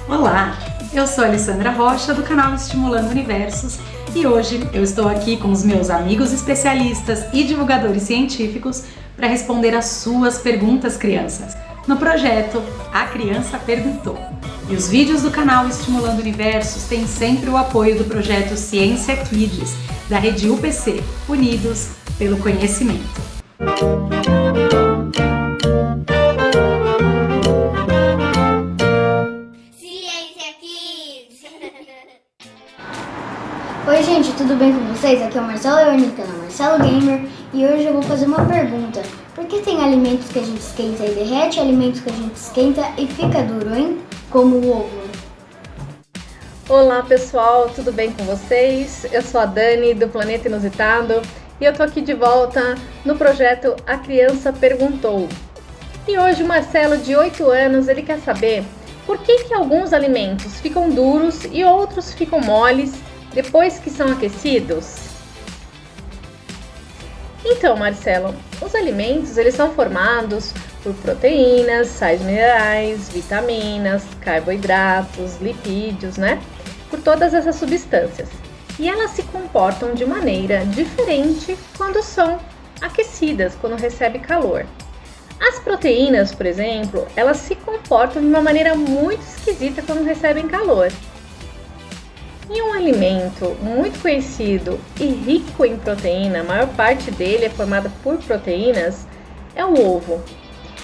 Olá, eu sou a Alessandra Rocha do canal Estimulando Universos e hoje eu estou aqui com os meus amigos especialistas e divulgadores científicos para responder as suas perguntas, crianças, no projeto A Criança Perguntou. E os vídeos do canal Estimulando Universos têm sempre o apoio do projeto Ciência Kids, da rede UPC, Unidos pelo Conhecimento. Oi gente, tudo bem com vocês? Aqui é o Marcelo Leone do canal Marcelo Gamer e hoje eu vou fazer uma pergunta. Por que tem alimentos que a gente esquenta e derrete, alimentos que a gente esquenta e fica duro, hein? Como o ovo. Olá pessoal, tudo bem com vocês? Eu sou a Dani do Planeta Inusitado e eu tô aqui de volta no projeto A Criança Perguntou. E hoje o Marcelo, de 8 anos, ele quer saber por que alguns alimentos ficam duros e outros ficam moles depois que são aquecidos? Então, Marcelo, os alimentos eles são formados por proteínas, sais minerais, vitaminas, carboidratos, lipídios, né? Por todas essas substâncias. E elas se comportam de maneira diferente quando são aquecidas, quando recebe calor. As proteínas, por exemplo, elas se comportam de uma maneira muito esquisita quando recebem calor. E um alimento muito conhecido e rico em proteína, a maior parte dele é formada por proteínas, é o ovo.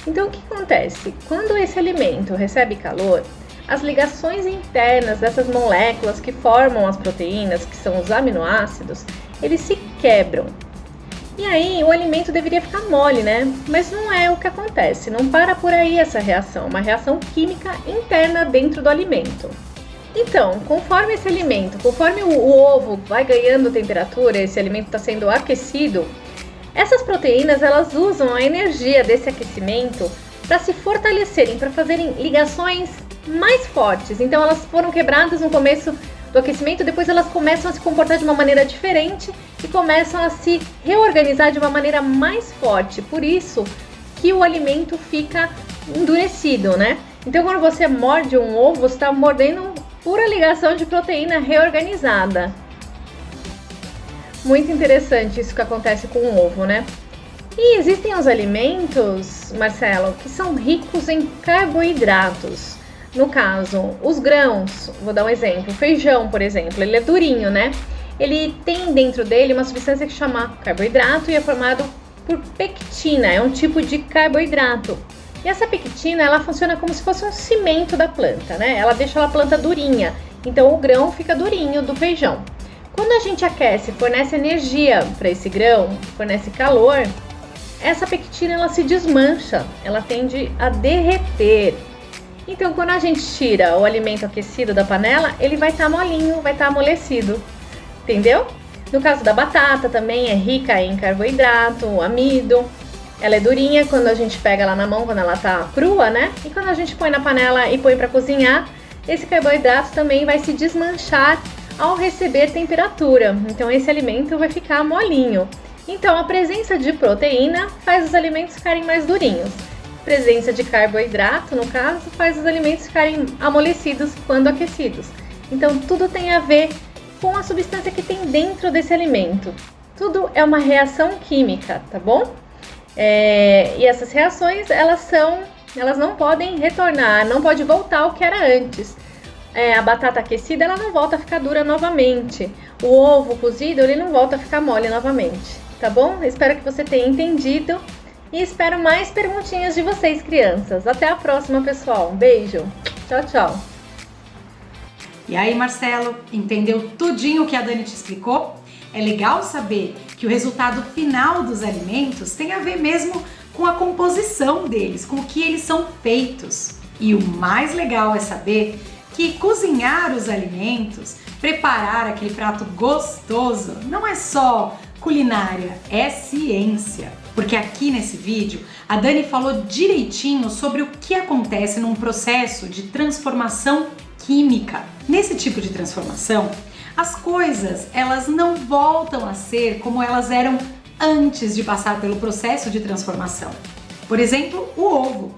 Então o que acontece? Quando esse alimento recebe calor, as ligações internas dessas moléculas que formam as proteínas, que são os aminoácidos, eles se quebram. E aí o alimento deveria ficar mole, né? Mas não é o que acontece, não para por aí essa reação, uma reação química interna dentro do alimento. Então, conforme esse alimento, conforme o ovo vai ganhando temperatura, esse alimento está sendo aquecido, essas proteínas elas usam a energia desse aquecimento para se fortalecerem, para fazerem ligações mais fortes. Então elas foram quebradas no começo do aquecimento, depois elas começam a se comportar de uma maneira diferente e começam a se reorganizar de uma maneira mais forte. Por isso que o alimento fica endurecido, né? Então quando você morde um ovo, você está mordendo pura ligação de proteína reorganizada. Muito interessante isso que acontece com o ovo, né? E existem os alimentos, Marcelo, que são ricos em carboidratos. No caso, os grãos, vou dar um exemplo, o feijão, por exemplo, ele é durinho, né? Ele tem dentro dele uma substância que chama carboidrato e é formado por pectina, é um tipo de carboidrato. E essa pectina, ela funciona como se fosse um cimento da planta, né? Ela deixa a planta durinha, então o grão fica durinho do feijão. Quando a gente aquece, fornece energia para esse grão, fornece calor, essa pectina ela se desmancha, ela tende a derreter. Então quando a gente tira o alimento aquecido da panela, ele vai estar molinho, vai estar amolecido, entendeu? No caso da batata também é rica em carboidrato, amido. Ela é durinha quando a gente pega ela na mão, quando ela tá crua, né? E quando a gente põe na panela e põe para cozinhar, esse carboidrato também vai se desmanchar ao receber temperatura. Então esse alimento vai ficar molinho. Então a presença de proteína faz os alimentos ficarem mais durinhos. A presença de carboidrato, no caso, faz os alimentos ficarem amolecidos quando aquecidos. Então tudo tem a ver com a substância que tem dentro desse alimento. Tudo é uma reação química, tá bom? E essas reações, elas não podem retornar, não pode voltar ao que era antes. A batata aquecida, ela não volta a ficar dura novamente. O ovo cozido, ele não volta a ficar mole novamente, tá bom? Espero que você tenha entendido e espero mais perguntinhas de vocês, crianças. Até a próxima, pessoal. Um beijo. Tchau, tchau. E aí, Marcelo, entendeu tudinho o que a Dani te explicou? É legal saber que o resultado final dos alimentos tem a ver mesmo com a composição deles, com o que eles são feitos. E o mais legal é saber que cozinhar os alimentos, preparar aquele prato gostoso, não é só culinária, é ciência. Porque aqui nesse vídeo, a Dani falou direitinho sobre o que acontece num processo de transformação química. Nesse tipo de transformação, as coisas, elas não voltam a ser como elas eram antes de passar pelo processo de transformação. Por exemplo, o ovo.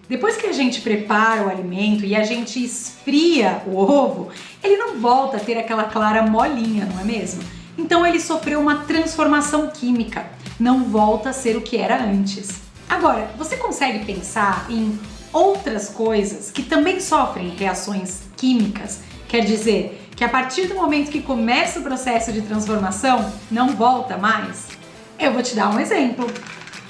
Depois que a gente prepara o alimento e a gente esfria o ovo, ele não volta a ter aquela clara molinha, não é mesmo? Então ele sofreu uma transformação química, não volta a ser o que era antes. Agora, você consegue pensar em outras coisas que também sofrem reações químicas? Quer dizer, que a partir do momento que começa o processo de transformação, não volta mais? Eu vou te dar um exemplo.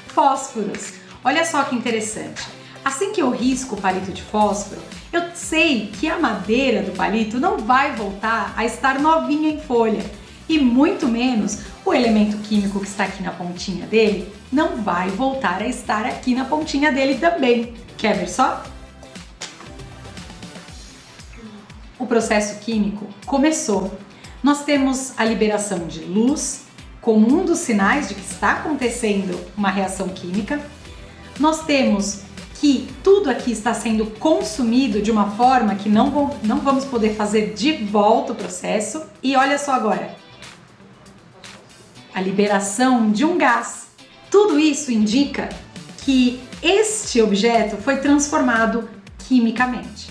Fósforos. Olha só que interessante. Assim que eu risco o palito de fósforo, eu sei que a madeira do palito não vai voltar a estar novinha em folha. E muito menos o elemento químico que está aqui na pontinha dele não vai voltar a estar aqui na pontinha dele também. Quer ver só? O processo químico começou. Nós temos a liberação de luz como um dos sinais de que está acontecendo uma reação química. Nós temos que tudo aqui está sendo consumido de uma forma que não vamos poder fazer de volta o processo. E olha só agora, a liberação de um gás. Tudo isso indica que este objeto foi transformado quimicamente.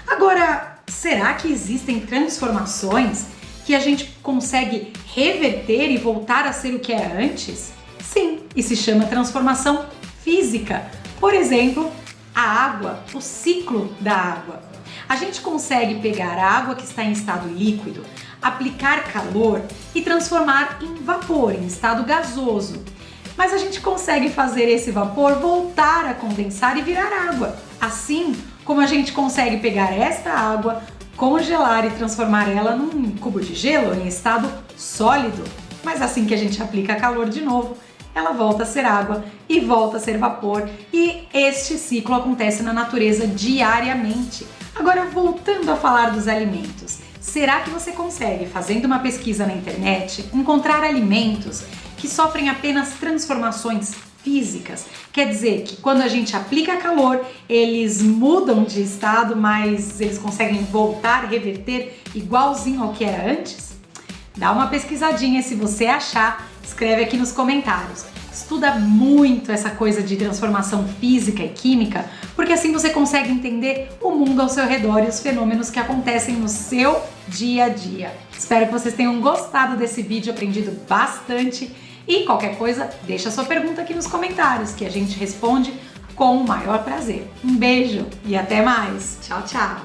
Agora, será que existem transformações que a gente consegue reverter e voltar a ser o que era antes? Sim, e se chama transformação física. Por exemplo, a água, o ciclo da água. A gente consegue pegar a água que está em estado líquido, aplicar calor e transformar em vapor, em estado gasoso. Mas a gente consegue fazer esse vapor voltar a condensar e virar água. Assim como a gente consegue pegar esta água, congelar e transformar ela num cubo de gelo em estado sólido. Mas assim que a gente aplica calor de novo, ela volta a ser água e volta a ser vapor. E este ciclo acontece na natureza diariamente. Agora, voltando a falar dos alimentos, será que você consegue, fazendo uma pesquisa na internet, encontrar alimentos que sofrem apenas transformações físicas? Quer dizer que quando a gente aplica calor, eles mudam de estado, mas eles conseguem voltar, reverter igualzinho ao que era antes? Dá uma pesquisadinha, se você achar, escreve aqui nos comentários. Estuda muito essa coisa de transformação física e química, porque assim você consegue entender o mundo ao seu redor e os fenômenos que acontecem no seu dia a dia. Espero que vocês tenham gostado desse vídeo, aprendido bastante. E qualquer coisa, deixa sua pergunta aqui nos comentários, que a gente responde com o maior prazer. Um beijo e até mais. Tchau, tchau!